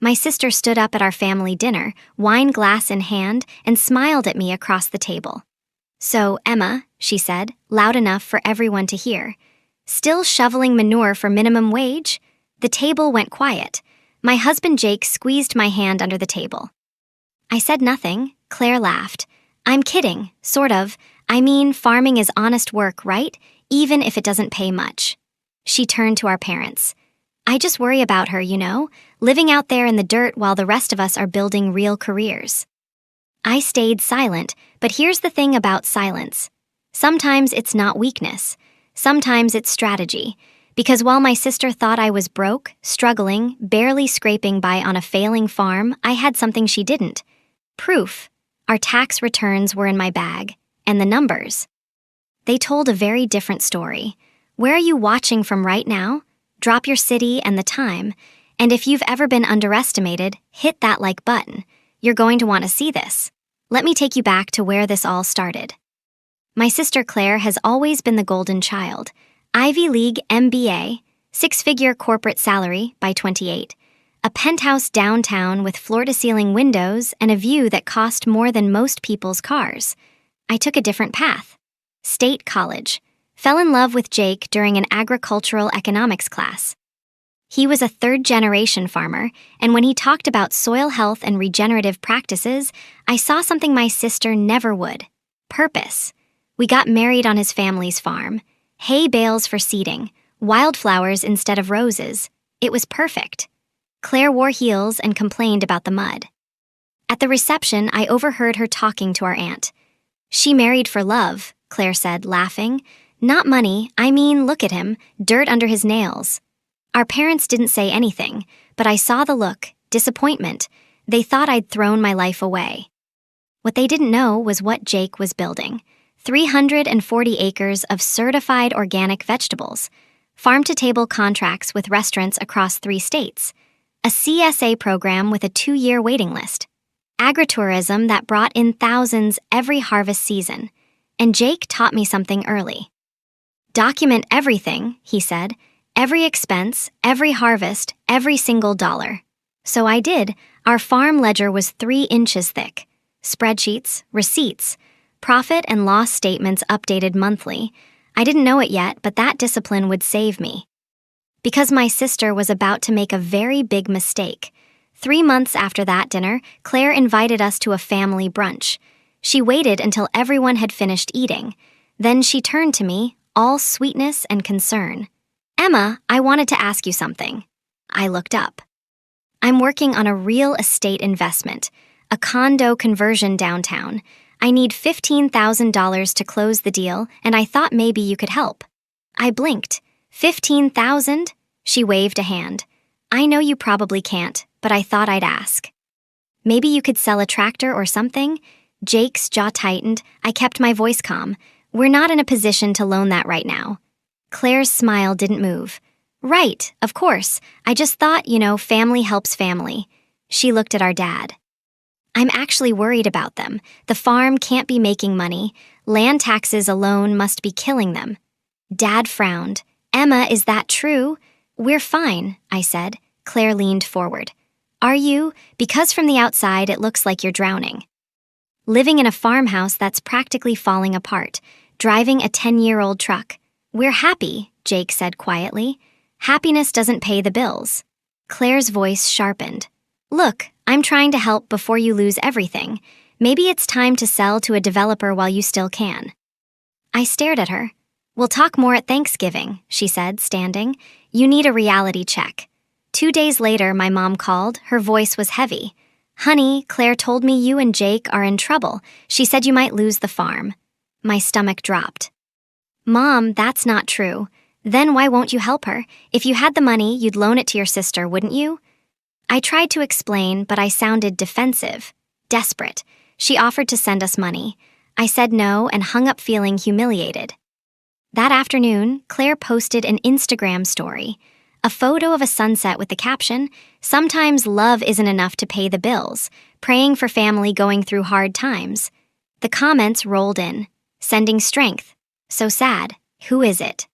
My sister stood up at our family dinner, wine glass in hand, and smiled at me across the table. "So, Emma," she said, loud enough for everyone to hear, "still shoveling manure for minimum wage?" The table went quiet. My husband Jake squeezed my hand under the table. I said nothing. Claire laughed. "I'm kidding, sort of. I mean, farming is honest work, right? Even if it doesn't pay much." She turned to our parents. "I just worry about her, living out there in the dirt while the rest of us are building real careers." I stayed silent, but here's the thing about silence. Sometimes it's not weakness. Sometimes it's strategy. Because while my sister thought I was broke, struggling, barely scraping by on a failing farm, I had something she didn't. Proof. Our tax returns were in my bag. And the numbers. They told a very different story. Where are you watching from right now? Drop your city and the time. And if you've ever been underestimated, hit that like button. You're going to want to see this. Let me take you back to where this all started. My sister Claire has always been the golden child. Ivy League MBA, six-figure corporate salary by 28, a penthouse downtown with floor-to-ceiling windows and a view that cost more than most people's cars. I took a different path. State college. Fell in love with Jake during an agricultural economics class. He was a third-generation farmer, and when he talked about soil health and regenerative practices, I saw something my sister never would. Purpose. We got married on his family's farm. Hay bales for seeding, wildflowers instead of roses. It was perfect. Claire wore heels and complained about the mud. At the reception, I overheard her talking to our aunt. "She married for love," Claire said, laughing. "Not money, I mean, look at him, dirt under his nails." Our parents didn't say anything, but I saw the look, disappointment. They thought I'd thrown my life away. What they didn't know was what Jake was building. 340 acres of certified organic vegetables, farm-to-table contracts with restaurants across 3 states, a CSA program with a 2-year waiting list, agritourism that brought in thousands every harvest season, and Jake taught me something early. "Document everything," he said, "every expense, every harvest, every single dollar." So I did. Our farm ledger was 3 inches thick. Spreadsheets, receipts, profit and loss statements updated monthly. I didn't know it yet, but that discipline would save me. Because my sister was about to make a very big mistake. 3 months after that dinner, Claire invited us to a family brunch. She waited until everyone had finished eating. Then she turned to me, all sweetness and concern. "Emma, I wanted to ask you something." I looked up. "I'm working on a real estate investment, a condo conversion downtown. I need $15,000 to close the deal, and I thought maybe you could help." I blinked. "15,000? She waved a hand. "I know you probably can't, but I thought I'd ask. Maybe you could sell a tractor or something?" Jake's jaw tightened. I kept my voice calm. "We're not in a position to loan that right now." Claire's smile didn't move. "Right, of course. I just thought, family helps family." She looked at our dad. "I'm actually worried about them. The farm can't be making money. Land taxes alone must be killing them." Dad frowned. "Emma, is that true?" "We're fine," I said. Claire leaned forward. "Are you? Because from the outside it looks like you're drowning." "Living in a farmhouse that's practically falling apart, driving a 10-year-old truck. We're happy," Jake said quietly. "Happiness doesn't pay the bills." Claire's voice sharpened. "Look, I'm trying to help before you lose everything. Maybe it's time to sell to a developer while you still can." I stared at her. "We'll talk more at Thanksgiving," she said, standing. "You need a reality check." 2 days later, my mom called. Her voice was heavy. "Honey, Claire told me you and Jake are in trouble. She said you might lose the farm." My stomach dropped. "Mom, that's not true. Then why won't you help her? If you had the money, you'd loan it to your sister, wouldn't you?" I tried to explain, but I sounded defensive, desperate. She offered to send us money. I said no and hung up feeling humiliated. That afternoon, Claire posted an Instagram story, a photo of a sunset with the caption, "Sometimes love isn't enough to pay the bills, praying for family going through hard times." The comments rolled in, sending strength. "So sad. Who is it?"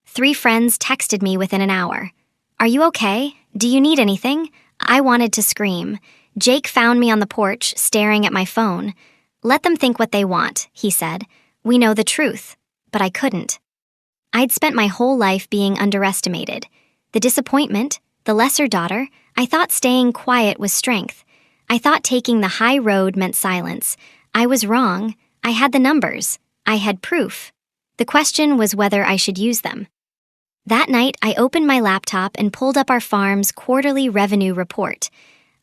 3 friends texted me within an hour. "Are you okay? Do you need anything? I wanted to scream. Jake found me on the porch, staring at my phone. "Let them think what they want," he said. "We know the truth." But I couldn't. I'd spent my whole life being underestimated. The disappointment, the lesser daughter, I thought staying quiet was strength. I thought taking the high road meant silence. I was wrong. I had the numbers. I had proof. The question was whether I should use them. That night, I opened my laptop and pulled up our farm's quarterly revenue report.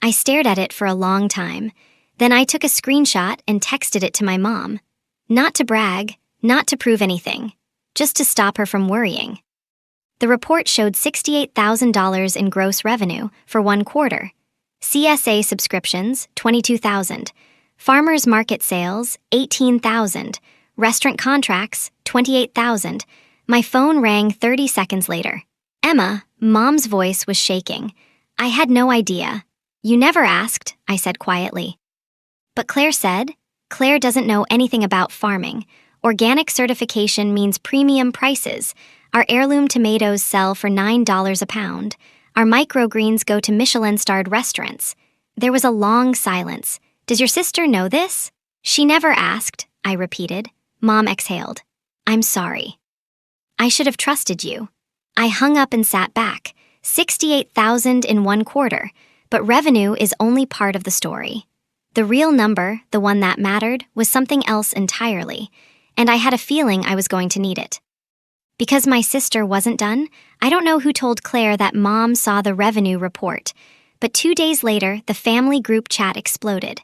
I stared at it for a long time. Then I took a screenshot and texted it to my mom. Not to brag, not to prove anything, just to stop her from worrying. The report showed $68,000 in gross revenue for one quarter. CSA subscriptions, $22,000. Farmers market sales, $18,000. Restaurant contracts, $28,000. My phone rang 30 seconds later. "Emma," Mom's voice was shaking. "I had no idea." "You never asked," I said quietly. "But Claire said." "Claire doesn't know anything about farming. Organic certification means premium prices. Our heirloom tomatoes sell for $9 a pound. Our microgreens go to Michelin-starred restaurants." There was a long silence. "Does your sister know this?" "She never asked," I repeated. Mom exhaled. "I'm sorry. I should have trusted you." I hung up and sat back. 68,000 in one quarter, but revenue is only part of the story. The real number, the one that mattered, was something else entirely, and I had a feeling I was going to need it. Because my sister wasn't done, I don't know who told Claire that Mom saw the revenue report, but 2 days later, the family group chat exploded.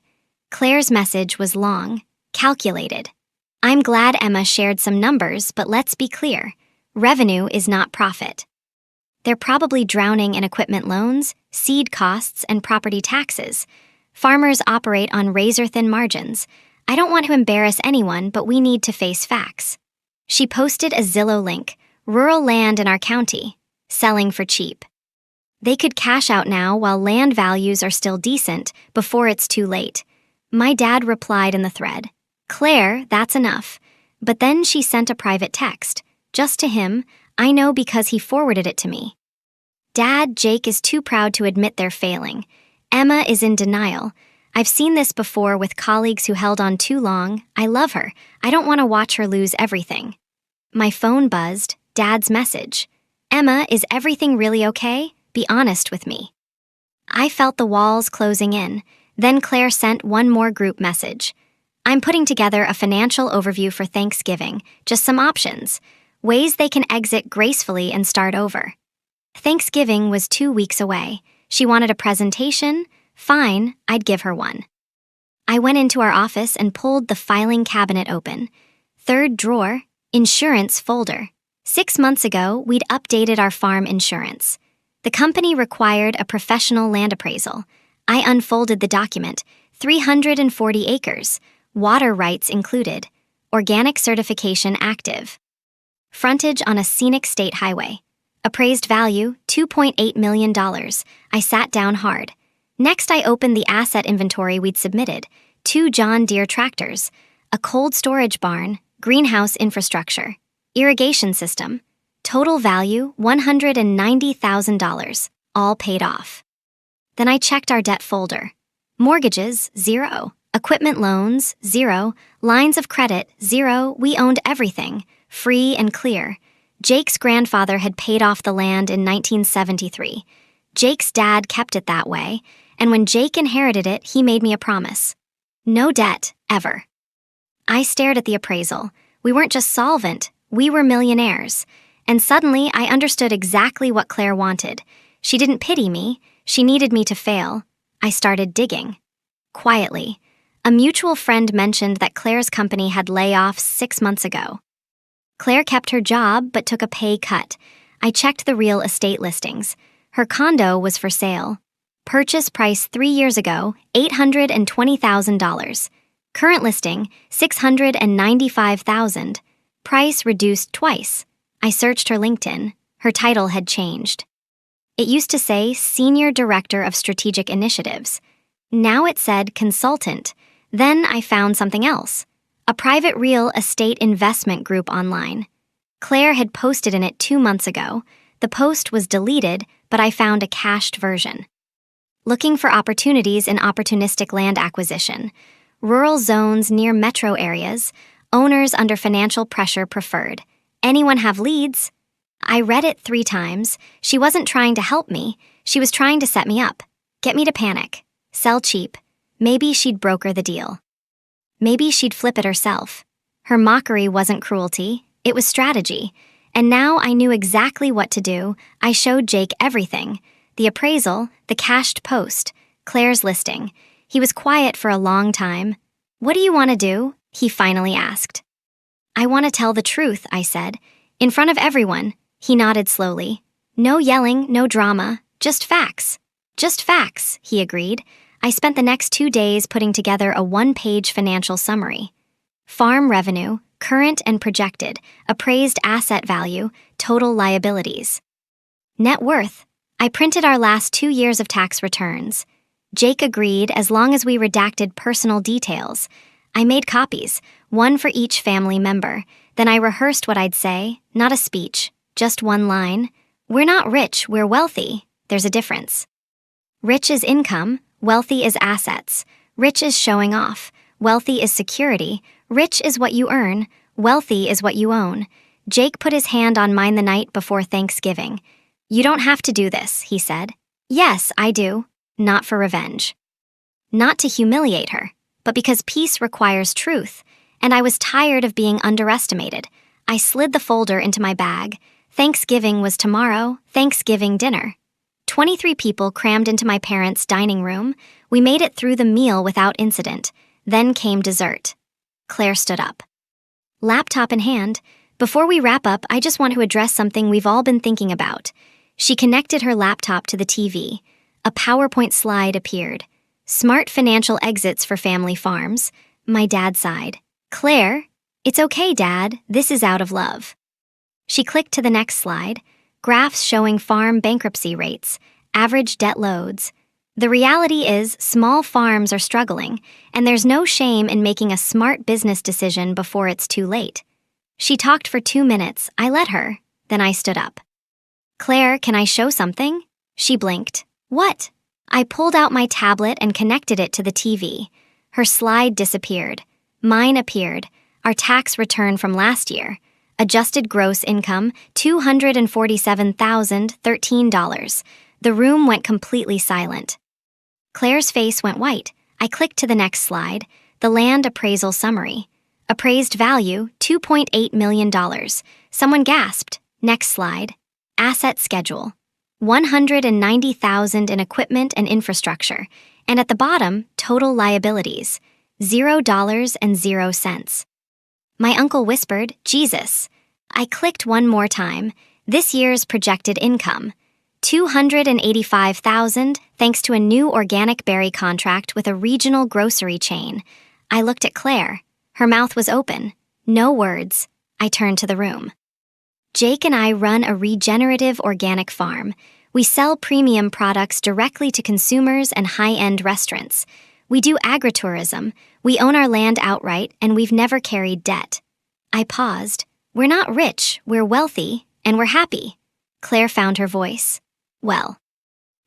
Claire's message was long, calculated. "I'm glad Emma shared some numbers, but let's be clear. Revenue is not profit. They're probably drowning in equipment loans, seed costs, and property taxes. Farmers operate on razor-thin margins. I don't want to embarrass anyone, but we need to face facts." She posted a Zillow link, rural land in our county, selling for cheap. They could cash out now while land values are still decent before it's too late. My dad replied in the thread, "Claire, that's enough." But then she sent a private text, just to him. I know because he forwarded it to me. "Dad, Jake is too proud to admit they're failing. Emma is in denial. I've seen this before with colleagues who held on too long. I love her. I don't want to watch her lose everything." My phone buzzed. Dad's message. "Emma, is everything really okay? Be honest with me." I felt the walls closing in. Then Claire sent one more group message. "I'm putting together a financial overview for Thanksgiving. Just some options. Ways they can exit gracefully and start over." Thanksgiving was 2 weeks away. She wanted a presentation? Fine, I'd give her one. I went into our office and pulled the filing cabinet open. Third drawer, insurance folder. 6 months ago, we'd updated our farm insurance. The company required a professional land appraisal. I unfolded the document. 340 acres. Water rights included. Organic certification active. Frontage on a scenic state highway. Appraised value, $2.8 million. I sat down hard. Next, I opened the asset inventory we'd submitted. 2 John Deere tractors, a cold storage barn, greenhouse infrastructure, irrigation system. Total value, $190,000, all paid off. Then I checked our debt folder. Mortgages, 0. Equipment loans, 0. Lines of credit, 0. We owned everything, free and clear. Jake's grandfather had paid off the land in 1973. Jake's dad kept it that way, and when Jake inherited it, he made me a promise. No debt, ever. I stared at the appraisal. We weren't just solvent, we were millionaires. And suddenly, I understood exactly what Claire wanted. She didn't pity me, she needed me to fail. I started digging. Quietly. A mutual friend mentioned that Claire's company had layoffs 6 months ago. Claire kept her job but took a pay cut. I checked the real estate listings. Her condo was for sale. Purchase price 3 years ago, $820,000. Current listing, $695,000. Price reduced twice. I searched her LinkedIn. Her title had changed. It used to say Senior Director of Strategic Initiatives. Now it said Consultant. Then I found something else. A private real estate investment group online. Claire had posted in it 2 months ago. The post was deleted, but I found a cached version. looking for opportunities in opportunistic land acquisition. Rural zones near metro areas, owners under financial pressure preferred. Anyone have leads? I read it 3 times. She wasn't trying to help me. She was trying to set me up. Get me to panic. Sell cheap. Maybe she'd broker the deal. Maybe she'd flip it herself. Her mockery wasn't cruelty, it was strategy. And now I knew exactly what to do. I showed Jake everything. The appraisal, the cached post, Claire's listing. He was quiet for a long time. "What do you want to do?" he finally asked. "I want to tell the truth," I said. "In front of everyone." He nodded slowly. "No yelling, no drama, just facts." "Just facts," he agreed. I spent the next 2 days putting together a 1-page financial summary. Farm revenue, current and projected, appraised asset value, total liabilities. Net worth. I printed our last 2 years of tax returns. Jake agreed as long as we redacted personal details. I made copies, one for each family member. Then I rehearsed what I'd say, not a speech, just one line. "We're not rich, we're wealthy. There's a difference. Rich is income, wealthy is assets. Rich is showing off, wealthy is security. Rich is what you earn, wealthy is what you own." Jake put his hand on mine the night before Thanksgiving. "You don't have to do this," he said. "Yes, I do. Not for revenge. Not to humiliate her, but because peace requires truth, and I was tired of being underestimated." I slid the folder into my bag. Thanksgiving was tomorrow, Thanksgiving dinner. 23 people crammed into my parents' dining room. We made it through the meal without incident. Then came dessert. Claire stood up. Laptop in hand. "Before we wrap up, I just want to address something we've all been thinking about." She connected her laptop to the TV. A PowerPoint slide appeared. "Smart financial exits for family farms." My dad sighed. "Claire, it's okay, Dad, this is out of love." She clicked to the next slide. Graphs showing farm bankruptcy rates, average debt loads. The reality is small farms are struggling, and there's no shame in making a smart business decision before it's too late. She talked for 2 minutes. I let her. Then I stood up. "Claire, can I show something?" She blinked. "What?" I pulled out my tablet and connected it to the TV. Her slide disappeared. Mine appeared. Our tax return from last year. Adjusted gross income, $247,013. The room went completely silent. Claire's face went white. I clicked to the next slide. The land appraisal summary. Appraised value, $2.8 million. Someone gasped. Next slide. Asset schedule. $190,000 in equipment and infrastructure. And at the bottom, total liabilities. $0.00. My uncle whispered, "Jesus." I clicked one more time. This year's projected income. $285,000 thanks to a new organic berry contract with a regional grocery chain. I looked at Claire. Her mouth was open. No words. I turned to the room. Jake and I run a regenerative organic farm. We sell premium products directly to consumers and high-end restaurants. We do agritourism. We own our land outright, and we've never carried debt. I paused. "We're not rich, we're wealthy, and we're happy." Claire found her voice. "Well,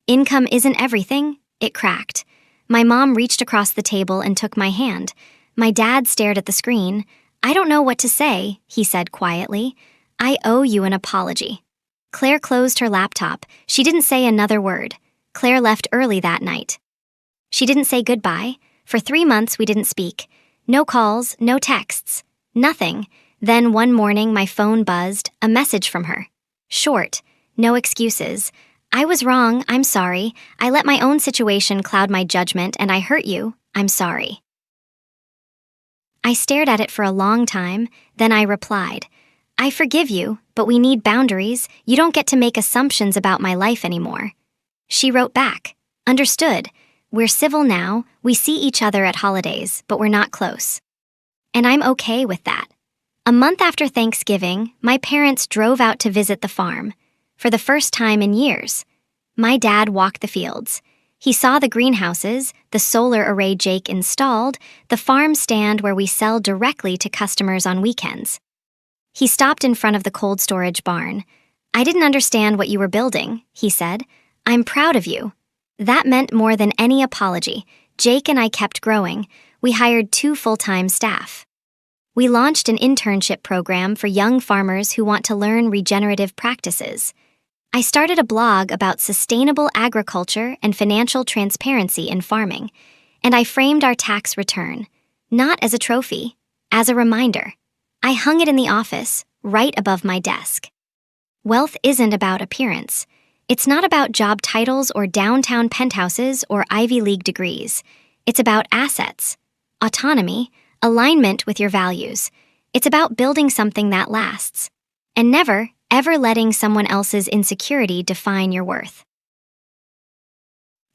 income isn't everything," it cracked. My mom reached across the table and took my hand. My dad stared at the screen. "I don't know what to say," he said quietly. "I owe you an apology." Claire closed her laptop. She didn't say another word. Claire left early that night. She didn't say goodbye. For 3 months we didn't speak. No calls, no texts, nothing. Then one morning my phone buzzed, a message from her. Short, no excuses. "I was wrong, I'm sorry. I let my own situation cloud my judgment and I hurt you, I'm sorry." I stared at it for a long time, then I replied, "I forgive you, but we need boundaries. You don't get to make assumptions about my life anymore." She wrote back, "Understood. We're civil now, we see each other at holidays, but we're not close." And I'm okay with that. A month after Thanksgiving, my parents drove out to visit the farm. For the first time in years. My dad walked the fields. He saw the greenhouses, the solar array Jake installed, the farm stand where we sell directly to customers on weekends. He stopped in front of the cold storage barn. "I didn't understand what you were building," he said. "I'm proud of you." That meant more than any apology. Jake and I kept growing. We hired 2 full-time staff. We launched an internship program for young farmers who want to learn regenerative practices. I started a blog about sustainable agriculture and financial transparency in farming, and I framed our tax return, not as a trophy, as a reminder. I hung it in the office, right above my desk. Wealth isn't about appearance. It's not about job titles or downtown penthouses or Ivy League degrees. It's about assets, autonomy, alignment with your values. It's about building something that lasts, and never, ever letting someone else's insecurity define your worth.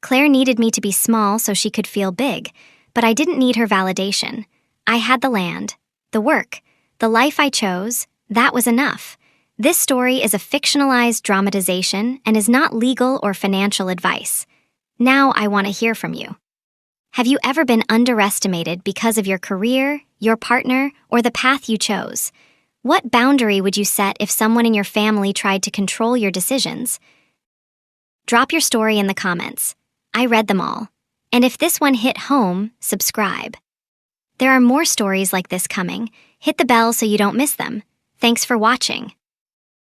Claire needed me to be small so she could feel big, but I didn't need her validation. I had the land, the work, the life I chose. That was enough. This story is a fictionalized dramatization and is not legal or financial advice. Now I want to hear from you. Have you ever been underestimated because of your career, your partner, or the path you chose? What boundary would you set if someone in your family tried to control your decisions? Drop your story in the comments. I read them all. And if this one hit home, subscribe. There are more stories like this coming. Hit the bell so you don't miss them. Thanks for watching.